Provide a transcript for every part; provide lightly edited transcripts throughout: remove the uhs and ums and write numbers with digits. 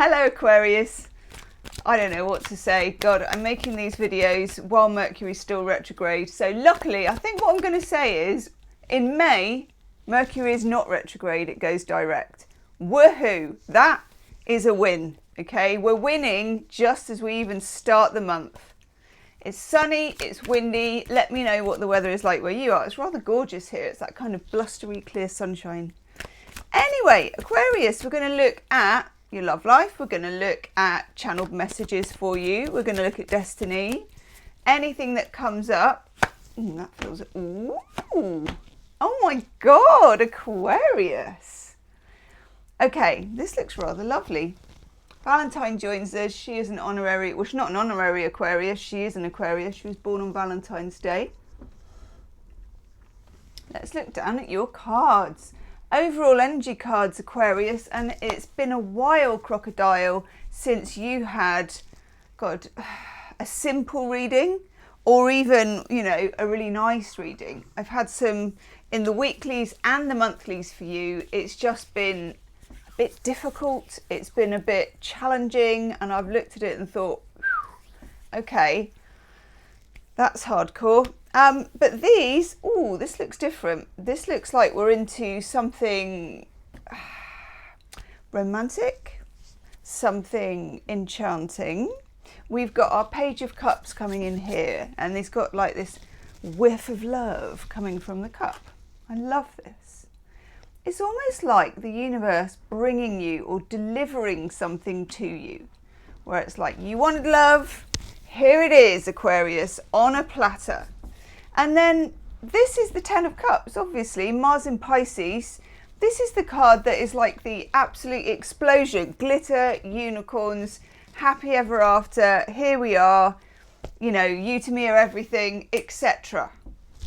Hello Aquarius. I don't know what to say. God, I'm making these videos while Mercury's still retrograde. So luckily, I think what I'm going to say is, in May, Mercury is not retrograde, it goes direct. Woohoo! That is a win, okay? We're winning just as we even start the month. It's sunny, it's windy. Let me know what the weather is like where you are. It's rather gorgeous here. It's that kind of blustery, clear sunshine. Anyway, Aquarius, we're going to look at your love life. We're going to look at channeled messages for you. We're going to look at destiny. Anything that comes up. Ooh, that feels... Ooh. Oh my God, Aquarius. Okay, this looks rather lovely. Valentine joins us. She is an honorary... Well, she's not an honorary Aquarius. She is an Aquarius. She was born on Valentine's Day. Let's look down at your cards. Overall energy cards, Aquarius, and it's been a while, Crocodile, since you had, God, a simple reading or even, you know, a really nice reading. I've had some in the weeklies and the monthlies for you. It's just been a bit difficult. It's been a bit challenging, and I've looked at it and thought, okay, that's hardcore. But these, ooh, this looks different. This looks like we're into something romantic, something enchanting. We've got our Page of Cups coming in here, and it's got like this whiff of love coming from the cup. I love this. It's almost like the universe bringing you or delivering something to you, where it's like, you wanted love, here it is, Aquarius, on a platter. And then this is the Ten of Cups, obviously, Mars in Pisces. This is the card that is like the absolute explosion. Glitter, unicorns, happy ever after, here we are, you know, you to me are everything, etc.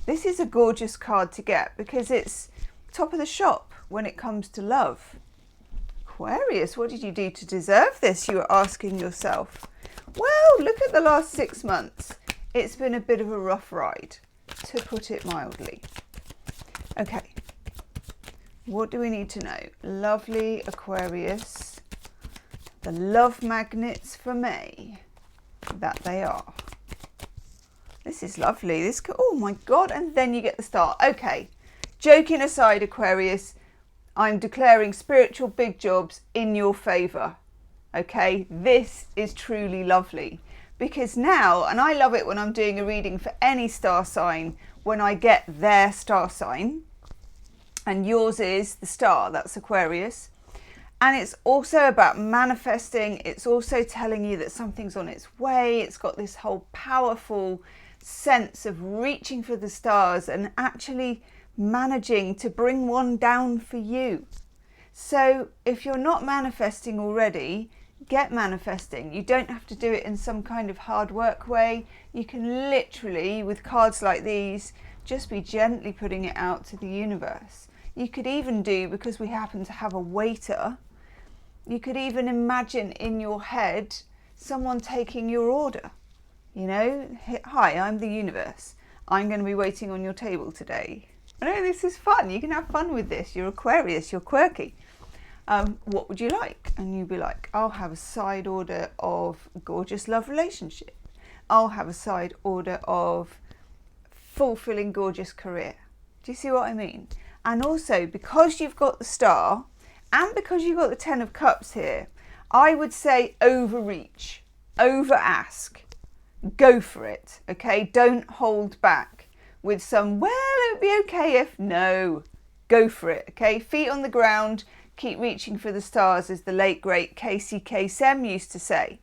This is a gorgeous card to get because it's top of the shop when it comes to love. Aquarius, what did you do to deserve this? You were asking yourself. Well, look at the last 6 months. It's been a bit of a rough ride, to put it mildly. Okay, what do we need to know? Lovely Aquarius, the love magnets for May, that they are. This is lovely. This oh my God, and then you get the star. Okay, joking aside, Aquarius, I'm declaring spiritual big jobs in your favour. Okay, this is truly lovely. Because now, and I love it when I'm doing a reading for any star sign, when I get their star sign, and yours is the star, that's Aquarius. And it's also about manifesting. It's also telling you that something's on its way. It's got this whole powerful sense of reaching for the stars and actually managing to bring one down for you. So if you're not manifesting already, get manifesting. You don't have to do it in some kind of hard work way. You can literally, with cards like these, just be gently putting it out to the universe. You could even do, because we happen to have a waiter, you could even imagine in your head someone taking your order. You know, hi, I'm the universe. I'm going to be waiting on your table today. I know this is fun. You can have fun with this. You're Aquarius, you're quirky. What would you like? And you'd be like, I'll have a side order of gorgeous love relationship. I'll have a side order of fulfilling gorgeous career. Do you see what I mean? And also, because you've got the star and because you've got the Ten of Cups here, I would say overreach, over ask, go for it. Okay, don't hold back with some, well, it would be okay if, no, go for it. Okay, feet on the ground. Keep reaching for the stars, as the late great Casey Kasem used to say.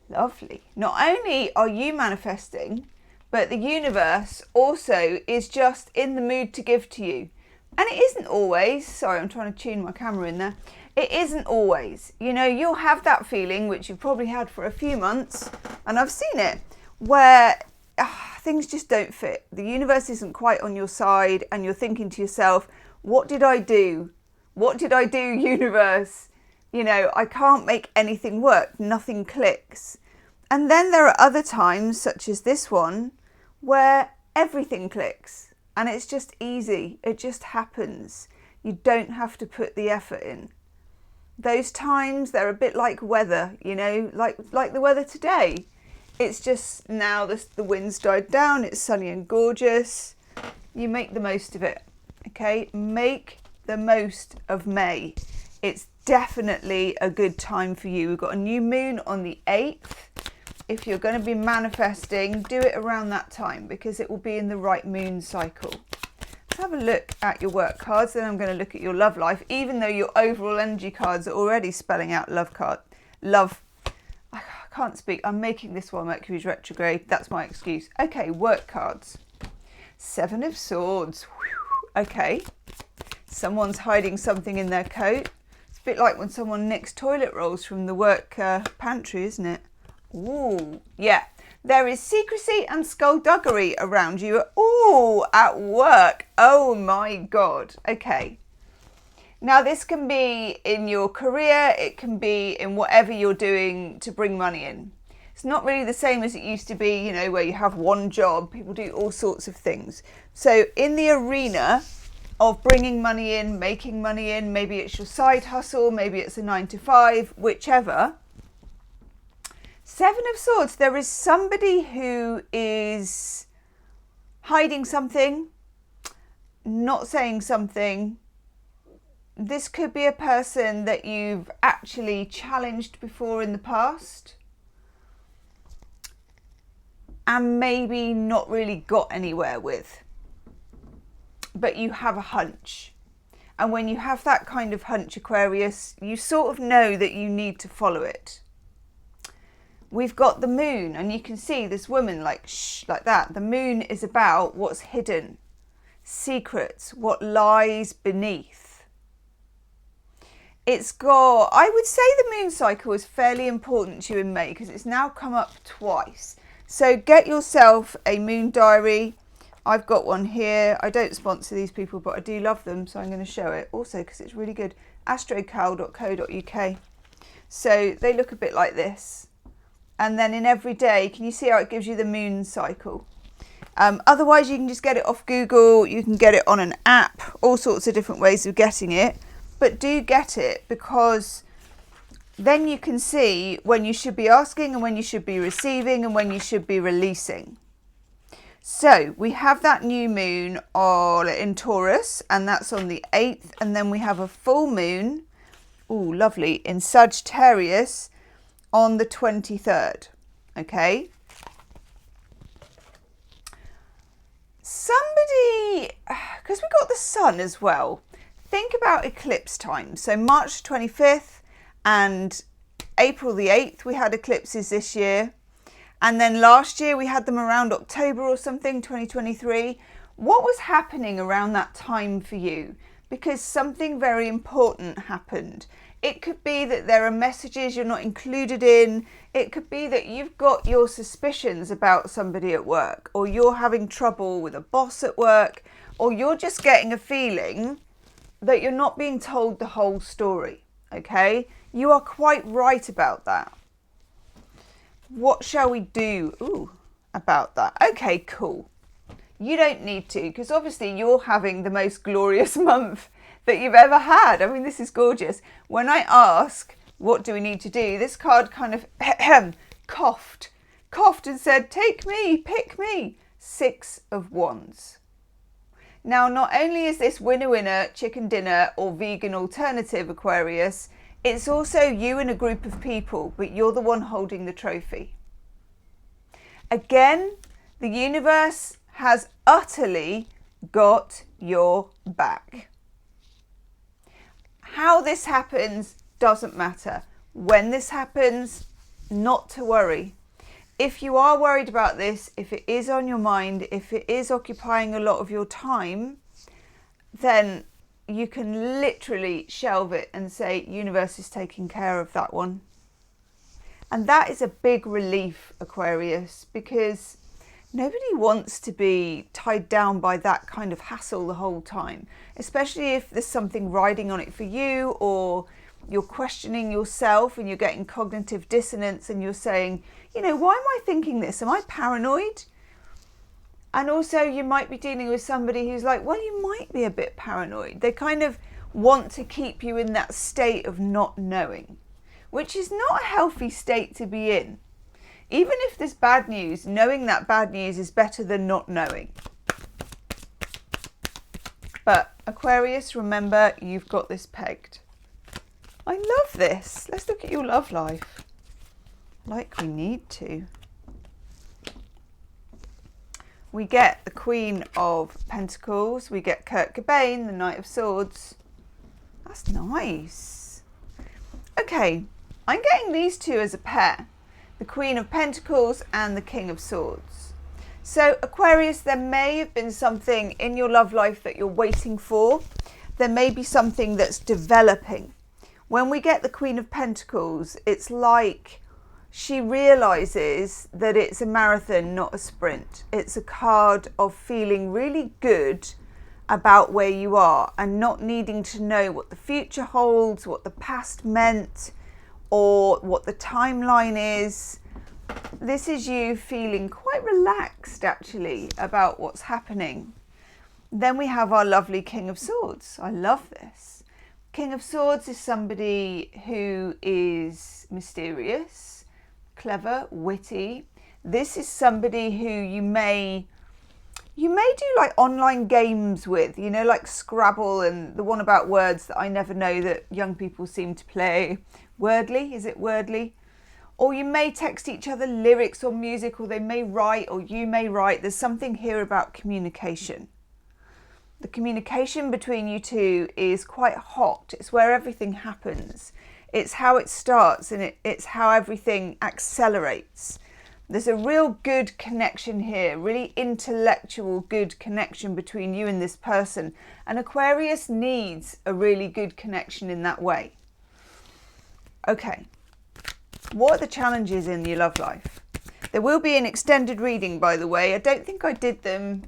Lovely. Not only are you manifesting, but the universe also is just in the mood to give to you. And it isn't always, sorry, I'm trying to tune my camera in there. It isn't always. You know, you'll have that feeling, which you've probably had for a few months, and I've seen it, where things just don't fit. The universe isn't quite on your side, and you're thinking to yourself, what did I do? What did I do, universe? You know, I can't make anything work. Nothing clicks. And then there are other times, such as this one, where everything clicks and it's just easy. It just happens. You don't have to put the effort in. Those times, they're a bit like weather, you know, like the weather today. It's just now the wind's died down, it's sunny and gorgeous. You make the most of it, okay? Make the most of May. It's definitely a good time for you. We've got a new moon on the 8th. If you're going to be manifesting, do it around that time because it will be in the right moon cycle. Let's have a look at your work cards, then I'm going to look at your love life, even though your overall energy cards are already spelling out love. I can't speak. I'm making this while Mercury's retrograde. That's my excuse. Okay, work cards. 7 of Swords. Whew. Okay. Someone's hiding something in their coat. It's a bit like when someone nicks toilet rolls from the work pantry, isn't it? Ooh, yeah. There is secrecy and skullduggery around you. Ooh, at work. Oh my God. Okay. Now this can be in your career. It can be in whatever you're doing to bring money in. It's not really the same as it used to be, you know, where you have one job. People do all sorts of things. So in the arena of bringing money in, making money in, maybe it's your side hustle, maybe it's a 9-to-5, whichever. 7 of Swords, there is somebody who is hiding something, not saying something. This could be a person that you've actually challenged before in the past and maybe not really got anywhere with, but you have a hunch. And when you have that kind of hunch, Aquarius, you sort of know that you need to follow it. We've got the moon, and you can see this woman like shh, like that. The moon is about what's hidden, secrets, what lies beneath. It's got, I would say the moon cycle is fairly important to you in May because it's now come up twice. So get yourself a moon diary. I've got one here. I don't sponsor these people, but I do love them, so I'm going to show it. Also, because it's really good, astrocal.co.uk. So they look a bit like this. And then in every day, can you see how it gives you the moon cycle? Otherwise, you can just get it off Google. You can get it on an app, all sorts of different ways of getting it. But do get it because then you can see when you should be asking and when you should be receiving and when you should be releasing. So we have that new moon in Taurus, and that's on the 8th. And then we have a full moon, ooh, lovely, in Sagittarius on the 23rd. Okay. Somebody, because we got the sun as well, think about eclipse time. So March 25th and April the 8th, we had eclipses this year. And then last year we had them around October or something, 2023. What was happening around that time for you? Because something very important happened. It could be that there are messages you're not included in. It could be that you've got your suspicions about somebody at work, or you're having trouble with a boss at work, or you're just getting a feeling that you're not being told the whole story, okay? You are quite right about that. What shall we do about that? Okay, cool. You don't need to, because obviously you're having the most glorious month that you've ever had. I mean, this is gorgeous. When I ask, what do we need to do? This card kind of coughed and said, take me, pick me. 6 of Wands. Now, not only is this winner, chicken dinner or vegan alternative, Aquarius, it's also you and a group of people, but you're the one holding the trophy. Again, the universe has utterly got your back. How this happens doesn't matter. When this happens, not to worry. If you are worried about this, if it is on your mind, if it is occupying a lot of your time, then you can literally shelve it and say, universe is taking care of that one. And that is a big relief, Aquarius, because nobody wants to be tied down by that kind of hassle the whole time, especially if there's something riding on it for you, or you're questioning yourself and you're getting cognitive dissonance and you're saying, you know, why am I thinking this? Am I paranoid? And also you might be dealing with somebody who's like, well, you might be a bit paranoid. They kind of want to keep you in that state of not knowing, which is not a healthy state to be in. Even if there's bad news, knowing that bad news is better than not knowing. But Aquarius, remember, you've got this pegged. I love this. Let's look at your love life. Like we need to. We get the Queen of Pentacles. We get Kurt Cobain, the Knight of Swords. That's nice. Okay, I'm getting these two as a pair. The Queen of Pentacles and the King of Swords. So Aquarius, there may have been something in your love life that you're waiting for. There may be something that's developing. When we get the Queen of Pentacles, it's like she realizes that it's a marathon, not a sprint. It's a card of feeling really good about where you are and not needing to know what the future holds, what the past meant, or what the timeline is. This is you feeling quite relaxed, actually, about what's happening. Then we have our lovely King of Swords. I love this. King of Swords is somebody who is mysterious, clever, witty. This is somebody who you may do like online games with, you know, like Scrabble and the one about words that I never know that young people seem to play. Wordly, is it Wordly? Or you may text each other lyrics or music, or they may write, or you may write. There's something here about communication. The communication between you two is quite hot. It's where everything happens. It's how it starts, and it's how everything accelerates. There's a real good connection here, really intellectual good connection between you and this person. And Aquarius needs a really good connection in that way. Okay, what are the challenges in your love life? There will be an extended reading, by the way. I don't think I did them.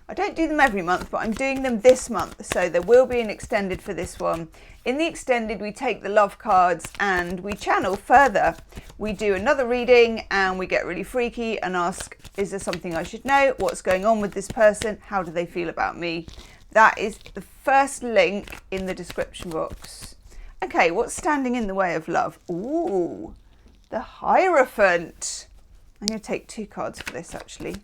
I don't do them every month, but I'm doing them this month. So there will be an extended for this one. In the extended, we take the love cards and we channel further. We do another reading and we get really freaky and ask, is there something I should know? What's going on with this person? How do they feel about me? That is the first link in the description box. Okay, what's standing in the way of love? Ooh, the Hierophant. I'm going to take 2 cards for this, actually.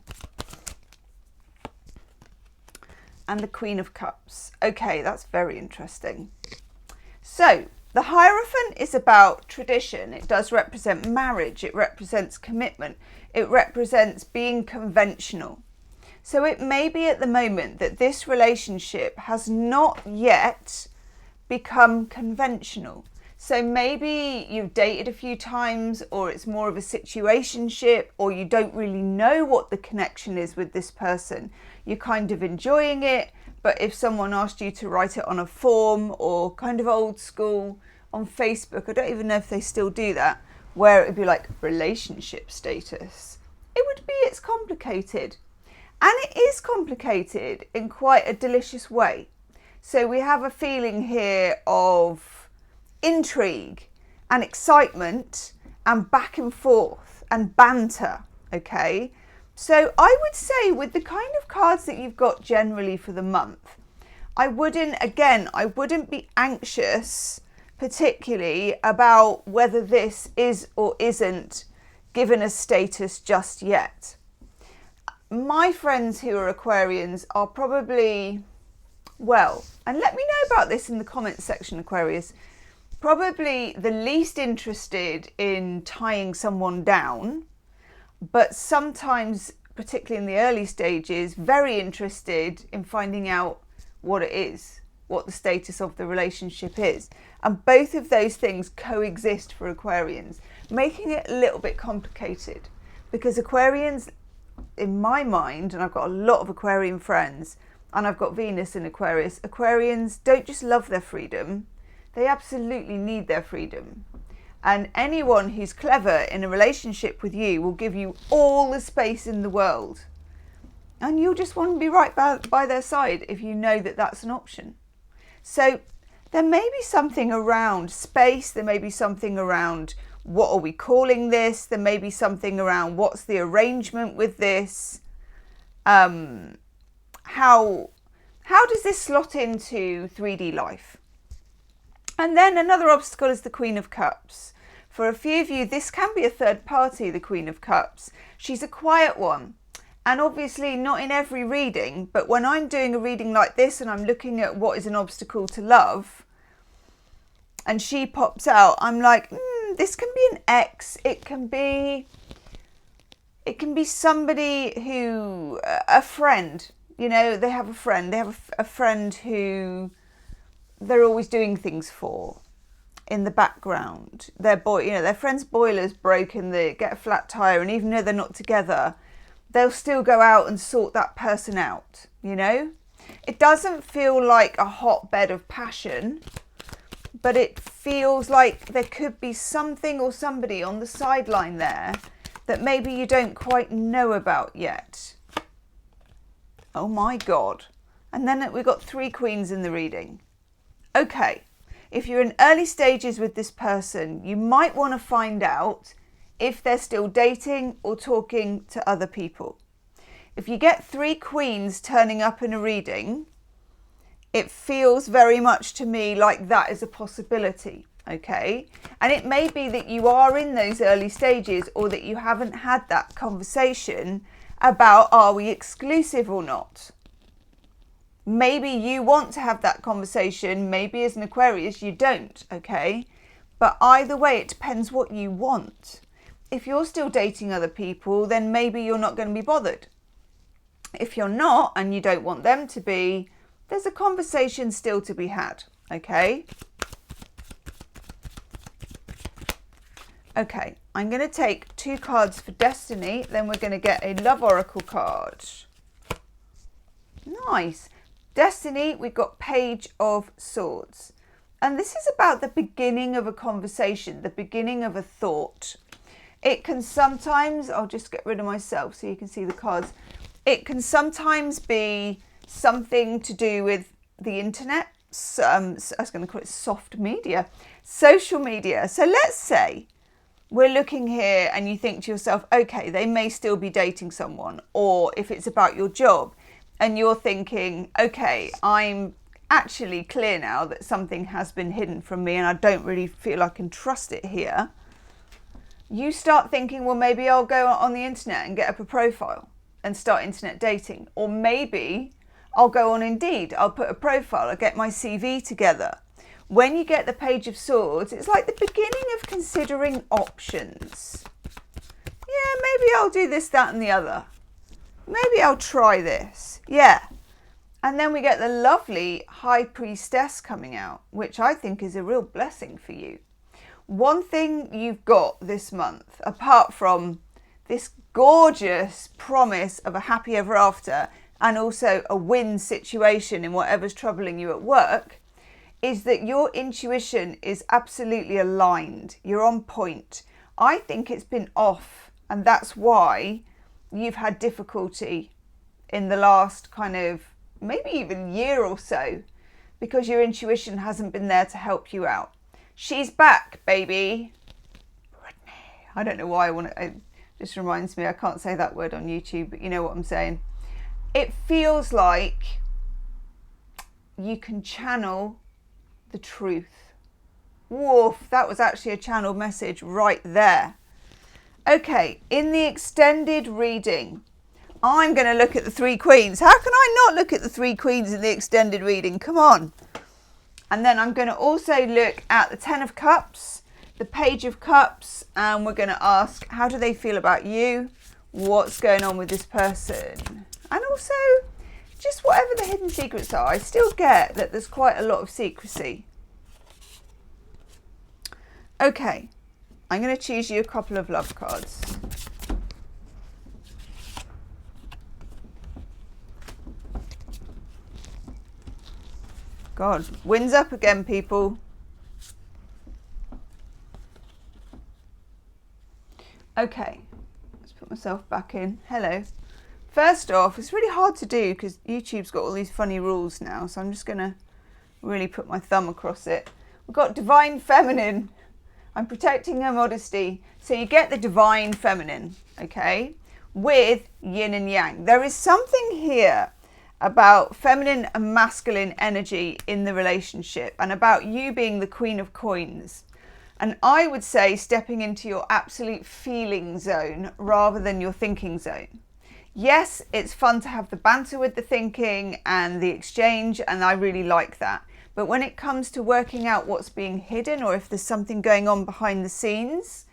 And the Queen of Cups. Okay, that's very interesting. So, the Hierophant is about tradition. It does represent marriage. It represents commitment. It represents being conventional. So it may be at the moment that this relationship has not yet become conventional. So maybe you've dated a few times, or it's more of a situationship, or you don't really know what the connection is with this person. You're kind of enjoying it, but if someone asked you to write it on a form, or kind of old school on Facebook, I don't even know if they still do that, where it would be like relationship status. It's complicated. And it is complicated in quite a delicious way. So we have a feeling here of intrigue and excitement and back and forth and banter, okay? So I would say with the kind of cards that you've got generally for the month, I wouldn't be anxious particularly about whether this is or isn't given a status just yet. My friends who are Aquarians are probably, well, and let me know about this in the comments section, Aquarius, probably the least interested in tying someone down, but sometimes, particularly in the early stages, very interested in finding out what it is, what the status of the relationship is. And both of those things coexist for Aquarians, making it a little bit complicated, because Aquarians, in my mind, and I've got a lot of Aquarian friends, and I've got Venus in Aquarius, Aquarians don't just love their freedom, they absolutely need their freedom. And anyone who's clever in a relationship with you will give you all the space in the world. And you'll just want to be right by their side if you know that that's an option. So there may be something around space, there may be something around what are we calling this, there may be something around what's the arrangement with this, how does this slot into 3D life? And then another obstacle is the Queen of Cups. For a few of you, this can be a third party, the Queen of Cups. She's a quiet one. And obviously not in every reading, but when I'm doing a reading like this and I'm looking at what is an obstacle to love, and she pops out, I'm like, this can be an ex. It can be somebody who, a friend, you know, they have a friend. They have a friend who they're always doing things for in the background. Their friend's boiler's broken, they get a flat tire, and even though they're not together, they'll still go out and sort that person out, you know? It doesn't feel like a hotbed of passion, but it feels like there could be something or somebody on the sideline there that maybe you don't quite know about yet. Oh my God. And then we've got 3 queens in the reading. Okay, if you're in early stages with this person, you might want to find out if they're still dating or talking to other people. If you get 3 queens turning up in a reading, it feels very much to me like that is a possibility, okay? And it may be that you are in those early stages, or that you haven't had that conversation about, are we exclusive or not? Maybe you want to have that conversation, maybe as an Aquarius you don't, okay? But either way, it depends what you want. If you're still dating other people, then maybe you're not going to be bothered. If you're not, and you don't want them to be, there's a conversation still to be had, okay? Okay, I'm going to take 2 cards for Destiny, then we're going to get a Love Oracle card. Nice. Destiny, we've got Page of Swords. And this is about the beginning of a conversation, the beginning of a thought. It can sometimes, I'll just get rid of myself so you can see the cards. It can sometimes be something to do with the internet. I was going to call it soft media, social media. So let's say we're looking here and you think to yourself, okay, they may still be dating someone. Or if it's about your job and you're thinking, okay, I'm actually clear now that something has been hidden from me and I don't really feel I can trust it here. You start thinking, well, maybe I'll go on the internet and get up a profile and start internet dating. Or maybe I'll go on Indeed, I'll put a profile, I'll get my CV together. When you get the Page of Swords, it's like the beginning of considering options. Yeah, maybe I'll do this, that and the other. Maybe I'll try this. Yeah. And then we get the lovely High Priestess coming out, which I think is a real blessing for you. One thing you've got this month, apart from this gorgeous promise of a happy ever after and also a win situation in whatever's troubling you at work, is that your intuition is absolutely aligned. You're on point. I think it's been off, and that's why you've had difficulty in the last kind of maybe even year or so, because your intuition hasn't been there to help you out. She's back, baby. Brittany. I don't know why it just reminds me, I can't say that word on YouTube, but you know what I'm saying. It feels like you can channel the truth. Woof, that was actually a channeled message right there. Okay, in the extended reading, I'm going to look at the 3 queens. How can I not look at the 3 queens in the extended reading? Come on. And then I'm going to also look at the 10 of Cups, the Page of Cups, and we're going to ask, how do they feel about you? What's going on with this person? And also, just whatever the hidden secrets are. I still get that there's quite a lot of secrecy. Okay, I'm going to choose you a couple of love cards. God, wind's up again, people. Okay, let's put myself back in. Hello. First off, it's really hard to do because YouTube's got all these funny rules now, so I'm just going to really put my thumb across it. We've got Divine Feminine. I'm protecting her modesty. So you get the Divine Feminine, okay, with Yin and Yang. There is something here about feminine and masculine energy in the relationship and about you being the Queen of Coins. And I would say stepping into your absolute feeling zone rather than your thinking zone. Yes, it's fun to have the banter with the thinking and the exchange, and I really like that. But when it comes to working out what's being hidden or if there's something going on behind the scenes,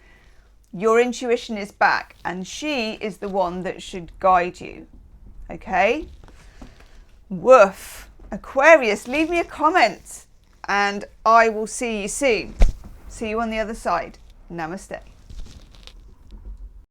your intuition is back and she is the one that should guide you. Okay? Woof. Aquarius, leave me a comment and I will see you soon. See you on the other side. Namaste.